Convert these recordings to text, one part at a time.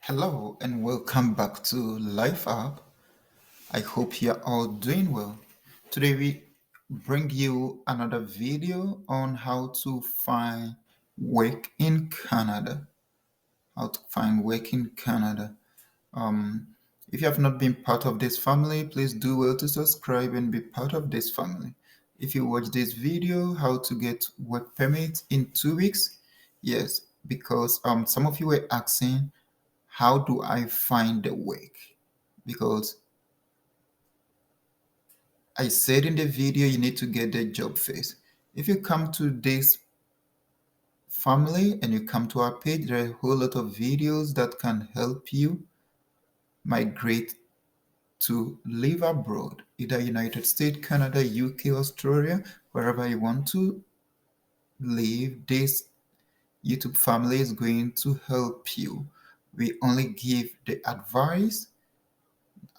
Hello and welcome back to Life App. I hope you're all doing well. Today we bring you another video on how to find work in Canada. How to find work in Canada. Um, if you have not been part of this family, please do well to subscribe and be part of this family. If you watch this video, how to get work permit in 2 weeks, yes, because some of you were asking how do I find the work? Because I said in the video, you need to get the job first. If you come to this family and you come to our page, there are a whole lot of videos that can help you migrate to live abroad, either United States, Canada, UK, Australia, wherever you want to live. This YouTube family is going to help you. We only give the advice.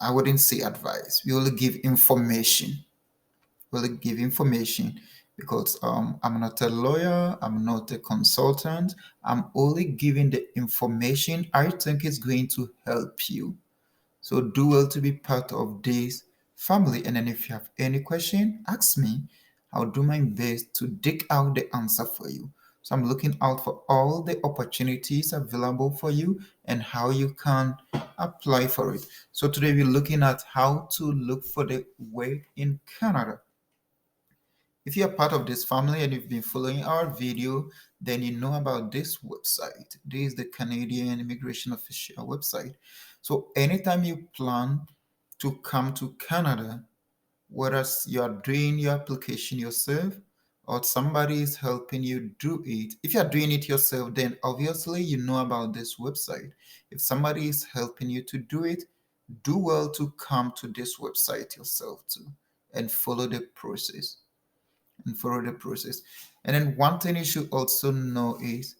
I wouldn't say advice. We only give information. Will give information because I'm not a lawyer, I'm not a consultant. I'm only giving the information I think is going to help you. So do well to be part of this family. And then if you have any question, ask me. I'll do my best to dig out the answer for you. So I'm looking out for all the opportunities available for you and how you can apply for it. So today we're looking at how to look for the work in Canada. If you're part of this family and you've been following our video, then you know about this website. This is the Canadian Immigration Official website. So anytime you plan to come to Canada, whether you are doing your application yourself or somebody is helping you do it, if you're doing it yourself, then obviously you know about this website. If somebody is helping you to do it, do well to come to this website yourself too and follow the process and follow the process. And then one thing you should also know is,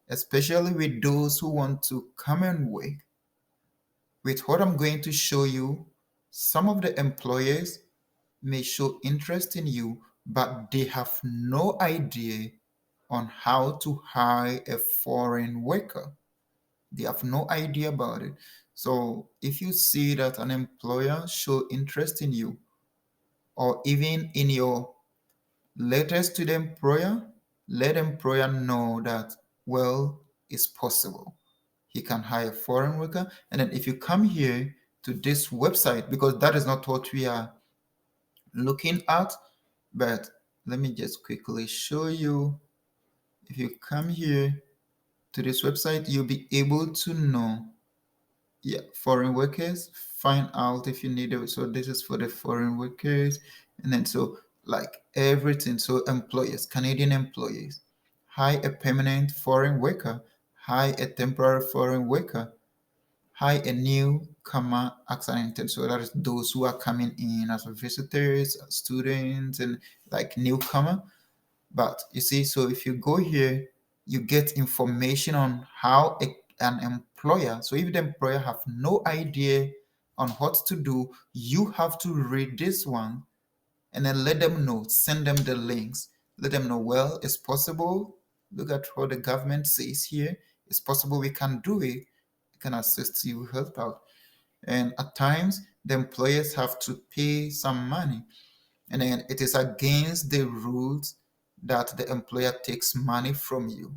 especially with those who want to come and work, with what I'm going to show you, some of the employers may show interest in you, but they have no idea on how to hire a foreign worker. They have no idea about it. So if you see that an employer show interest in you, or even in your latest to the employer, let the employer know that, well, it's possible. He can hire a foreign worker. And then if you come here to this website, because that is not what we are looking at, but let me just quickly show you. If you come here to this website, you'll be able to know, yeah, foreign workers, find out if you need it. So this is for the foreign workers. And then so like everything. So employers, Canadian employees, hire a permanent foreign worker, hire a temporary foreign worker, hire a newcomer as an intern. So that is those who are coming in as visitors, students, and like newcomer. But you see, so if you go here, you get information on how an employer, so if the employer have no idea on what to do, you have to read this one and then let them know, send them the links, let them know, well, it's possible. Look at what the government says here. It's possible we can do it. We can assist you, help out. And at times, the employers have to pay some money, and then it is against the rules that the employer takes money from you.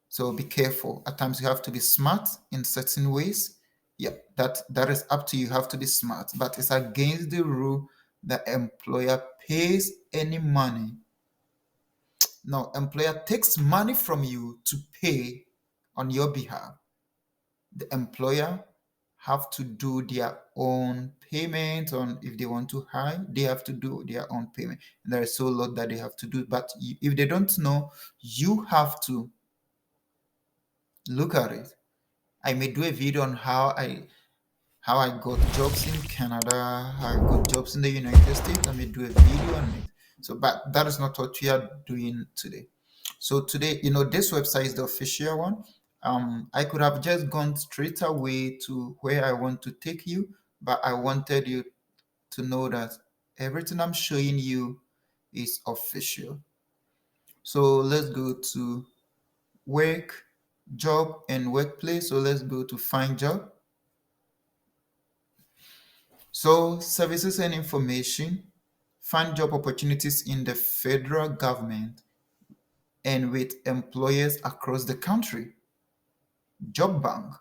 So be careful. At times you have to be smart in certain ways. Yeah, that is up to you. You have to be smart, but it's against the rule that employer pays any money. No, employer takes money from you to pay on your behalf. The employer have to do their own payment on, if they want to hire, they have to do their own payment. And there is so lot that they have to do, but if they don't know, you have to look at it. I may do a video on how I got jobs in Canada, how I got jobs in the United States. I may do a video on it. So, but that is not what we are doing today. So today, this website is the official one. I could have just gone straight away to where I want to take you, but I wanted you to know that everything I'm showing you is official. So let's go to work. Job and workplace. So let's go to find job. So services and information, find job opportunities in the federal government and with employers across the country. Job bank.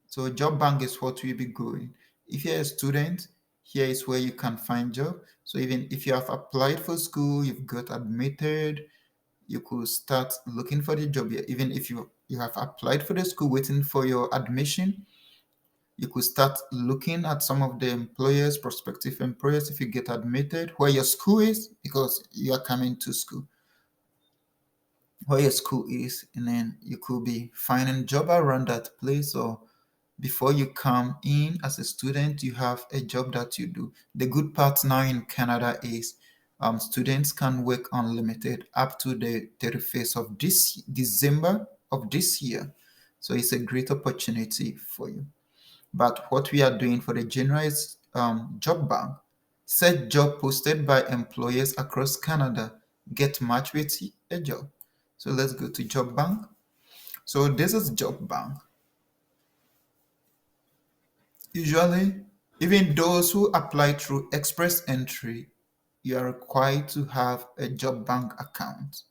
So job bank is what we'll be going. If you're a student, here is where you can find job. So even if you have applied for school, you've got admitted, you could start looking for the job here. Even if you have applied for the school waiting for your admission, you could start looking at some of the employers, prospective employers, if you get admitted, where your school is, because you are coming to school, where your school is, and then you could be finding job around that place, or before you come in as a student, you have a job that you do. The good part now in Canada is students can work unlimited up to the 31st of this December of this year. So it's a great opportunity for you. But what we are doing for the general is job bank. Set job posted by employers across Canada. Get matched with a job. So let's go to job bank. So this is job bank. Usually, even those who apply through express entry, you are required to have a job bank account.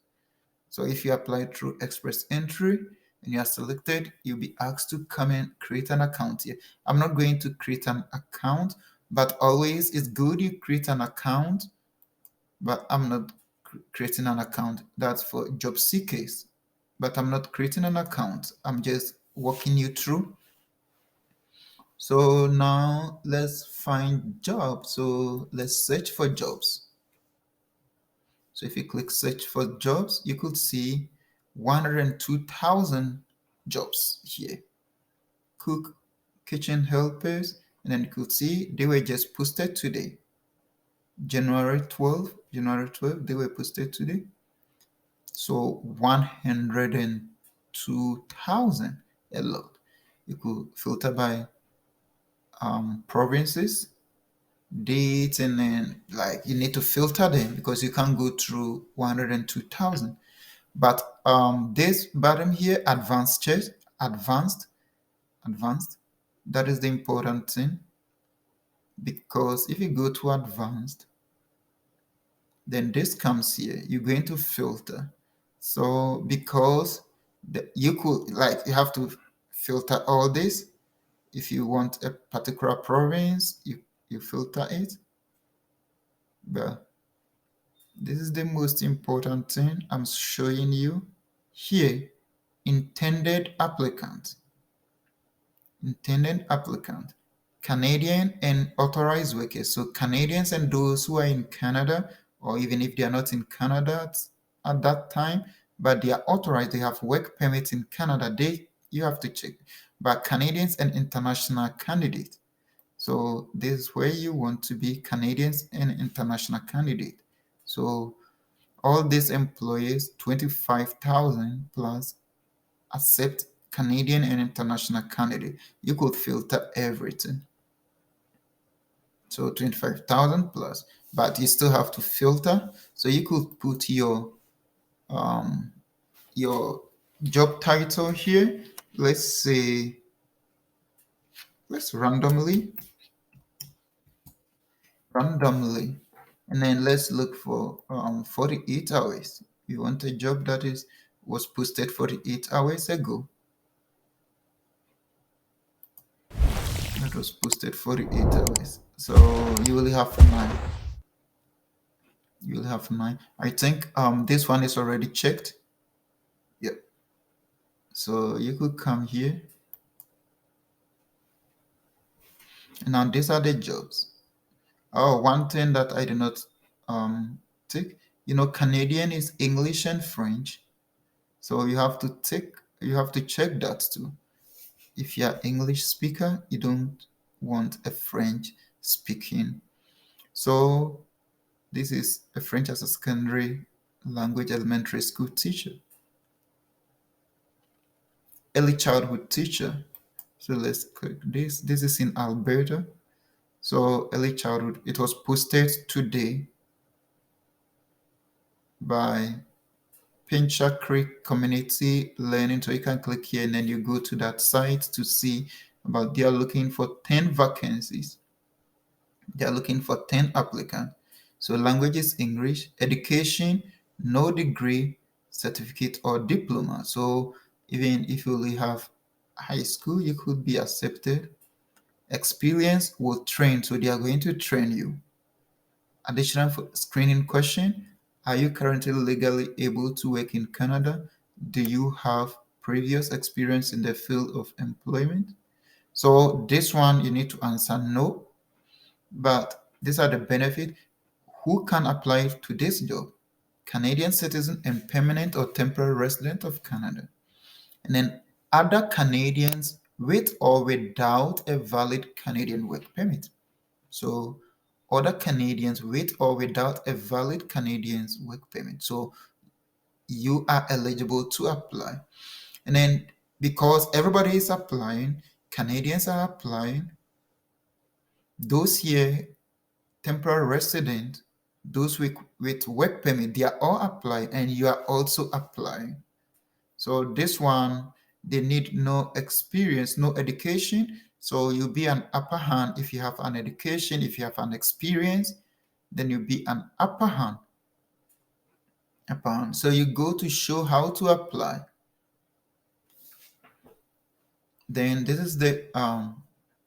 So if you apply through express entry and you are selected, you'll be asked to come and create an account here. I'm not going to create an account, but always it's good you create an account, but I'm not creating an account. That's for job seekers. But I'm not creating an account. I'm just walking you through. So now let's find jobs. So let's search for jobs. So if you click search for jobs, you could see 102,000 jobs here. Cook, kitchen helpers, and then you could see they were just posted today. January 12th, they were posted today. So 102,000, a lot. You could filter by provinces, dates, and then like you need to filter them because you can't go through 102,000. But this bottom here, advanced check, advanced, that is the important thing, because if you go to advanced, then this comes here. You're going to filter. So because you could like you have to filter all this. If you want a particular province, you filter it. But this is the most important thing I'm showing you here. Intended applicant. Intended applicant. Canadian and authorized workers. So Canadians and those who are in Canada, or even if they are not in Canada at that time, but they are authorized, they have work permits in Canada, you have to check. But Canadians and international candidates. So this is where you want to be, Canadians and international candidate. So all these employees, 25,000 plus, accept Canadian and international candidate. You could filter everything. So 25,000 plus, but you still have to filter. So you could put your job title here. Let's say, let's randomly, and then let's look for 48 hours. You want a job that was posted 48 hours ago. That was posted 48 hours. So you will have 9. You will have 9. I think this one is already checked. Yeah. So you could come here. And now these are the jobs. Oh, one thing that I did not take, Canadian is English and French. So you have to check that too. If you're English speaker, you don't want a French speaking. So this is a French as a secondary language elementary school teacher. Early childhood teacher. So let's click this. This is in Alberta. So early childhood, it was posted today by Pincher Creek Community Learning. So you can click here and then you go to that site to see about they are looking for 10 vacancies. They are looking for 10 applicants. So language is English, education, no degree, certificate or diploma. So even if you only have high school, you could be accepted. Experience will train. So they are going to train you. Additional screening question. Are you currently legally able to work in Canada? Do you have previous experience in the field of employment? So this one you need to answer no, but these are the benefits. Who can apply to this job? Canadian citizen and permanent or temporary resident of Canada. And then other Canadians with or without a valid Canadian work permit. So other Canadians with or without a valid Canadian's work permit. So you are eligible to apply. And then because everybody is applying, Canadians are applying, those here, temporary resident, those with work permit, they are all applying and you are also applying. So this one, they need no experience, no education. So you'll be an upper hand if you have an education, if you have an experience, then you'll be an upper hand. Upper hand. So you go to show how to apply. Then this is the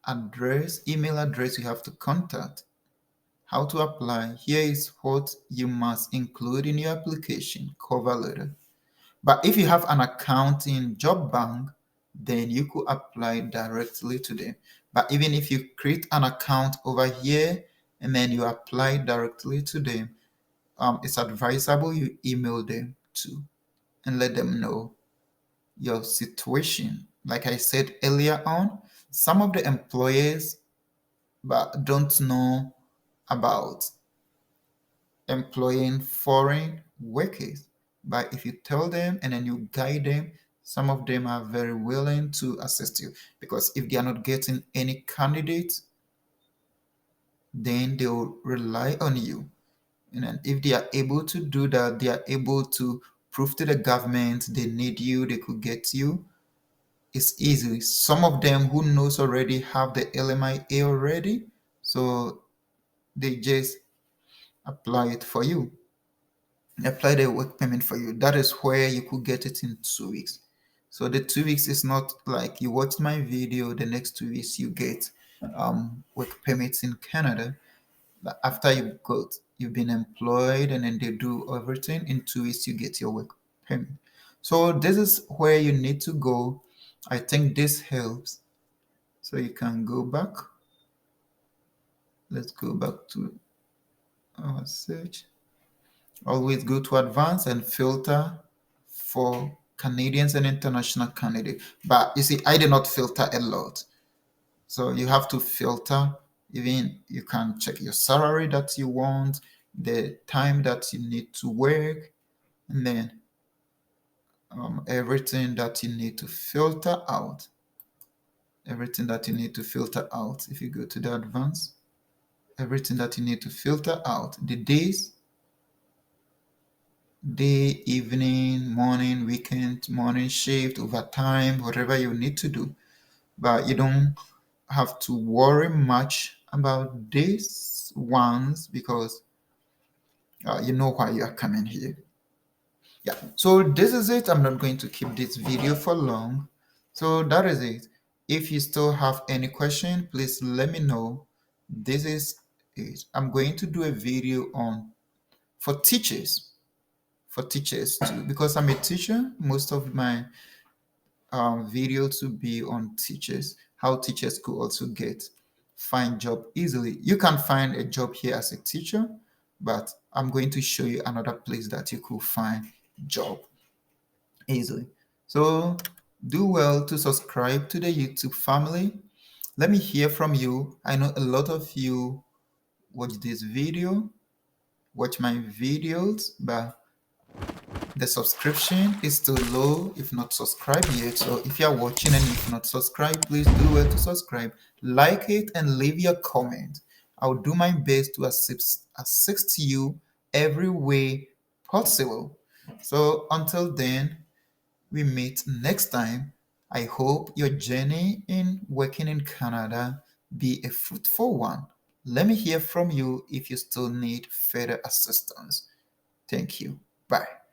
address, email address you have to contact. How to apply. Here is what you must include in your application, cover letter. But if you have an account in Job Bank, then you could apply directly to them. But even if you create an account over here and then you apply directly to them, it's advisable you email them too and let them know your situation. Like I said earlier on, some of the employers but don't know about employing foreign workers. But if you tell them and then you guide them, some of them are very willing to assist you, because if they are not getting any candidates, then they will rely on you. And then if they are able to do that, they are able to prove to the government they need you, they could get you. It's easy. Some of them who knows already have the LMIA already, so they just apply it for you. Apply the work permit for you. That is where you could get it in 2 weeks. So the 2 weeks is not like you watch my video, the next 2 weeks you get work permits in Canada. But after you've been employed and then they do everything, in 2 weeks you get your work permit. So this is where you need to go. I think this helps. So you can go back. Let's go back to our search. Always go to advanced and filter for Canadians and international candidates. But you see, I did not filter a lot. So you have to filter. Even you can check your salary that you want, the time that you need to work, and then everything that you need to filter out. Everything that you need to filter out. If you go to the advanced, everything that you need to filter out. The days, day, evening, morning, weekend, morning shift, overtime, whatever you need to do. But you don't have to worry much about these ones because you know why you are coming here. Yeah, so this is it. I'm not going to keep this video for long. So that is it. If you still have any question, please let me know. This is it. I'm going to do a video on for teachers too, because I'm a teacher. Most of my video to be on teachers, how teachers could also find job easily. You can find a job here as a teacher, but I'm going to show you another place that you could find job easily. So do well to subscribe to the YouTube family. Let me hear from you. I know a lot of you watch this video, watch my videos, but the subscription is still low if not subscribed yet. So if you are watching and if not subscribed, please do well to subscribe, like it, and leave your comment. I'll do my best to assist you every way possible. So until then, we meet next time. I hope your journey in working in Canada be a fruitful one. Let me hear from you if you still need further assistance. Thank you. Bye.